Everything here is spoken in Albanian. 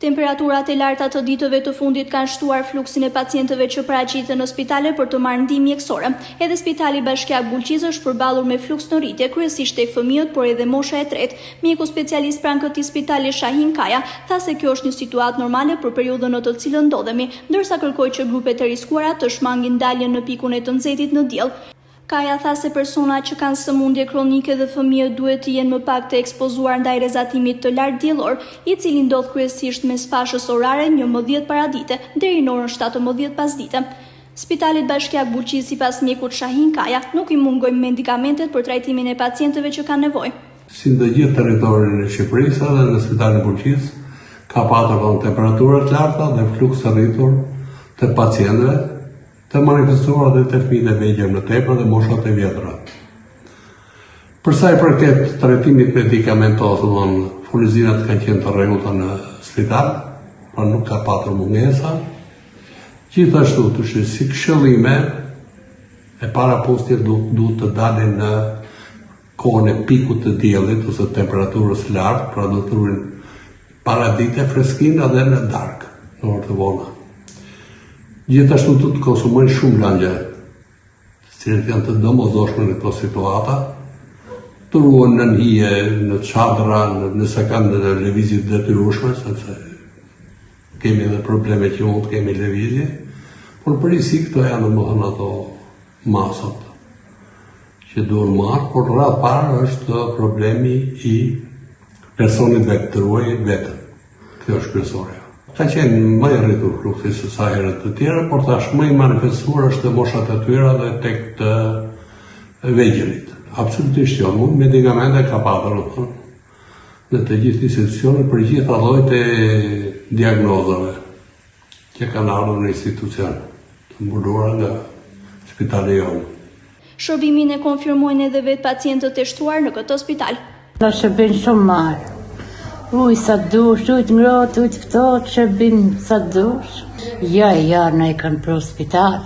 Temperaturat e larta të ditëve të fundit kanë shtuar fluksin e pacientëve që paraqiten në spitale për të marrë ndihmë mjekësore. Edhe Spitali Bashkiak Bulqiz është përballur me fluks në rritje, kryesisht tek fëmijët, por edhe mosha e tretë. Mjeku specialist pranë këtij spitali Shahin Kaja tha se kjo është një situatë normale për periudhën në të cilën ndodhemi, ndërsa kërkoi që grupet e riskuara të shmangin daljen në pikun e të nxehtit në diell. Kaja tha se persona që kanë sëmundje kronike dhe fëmijët duhet të jenë më pak të ekspozuar ndaj rrezatimit të lartë diellor, i cili ndodh kryesisht mes fashës orare 11 paradite deri në orën 17 pasdite. Spitalit Bashkiak Bulqiz, sipas mjekut Shahin Kaja, nuk i mungojnë medikamentet për trajtimin e pacientëve që kanë nevojë. Si në gjithë territorin e Shqipërisë dhe në Spitalin Bulqiz ka patur temperatura të larta dhe fluks të rritur të pacientëve, të manifestuar dhe të fëmijët e vegjël në tepër dhe moshat e vjetra. Për sa i përket trajtimit medikamentos, furnizimet kanë qenë të rregullta në spital, pra nuk ka patur mungesa. Gjithashtu si këshillime e parapustje duhet të dalin në kohën e pikut të diellit ose temperaturës lartë, pra do të ruajnë paradite freskinë edhe në darkë, në orë të vona. Gjithashtu të konsumojnë shumë lëngje, të cilët janë të domosdoshme në këto situata, të ruhen në hije, në çadra, nëse kanë në lëvizje të detyrueshme, sepse kemi edhe probleme që mund të kemi lëvizje, por përgjithësi këto janë domethënë ato masat që duhen marrë, por rreth parë është problemi i personit vetë, të ruajë vetën. Kjo është kryesorja. Ka qenë më i rritur fluksi se sa herët të tjera, por tash më i manifestuar është te moshat e tyra dhe tek të vegjëlit. Absolutisht jo, medikamente ka patur në të gjithë institucionet për gjitha llojet e diagnozave që kanë ardhur në institucion, të mbuluara nga spitali jonë. Shërbimin e konfirmojnë edhe vetë pacientët e shtuar në këtë spital. Do shërbim shumë mirë. Uj sa dush, uj të ngrohtë, uj të ftohtë, shërbim sa dush. Ja, ne kanë për spital.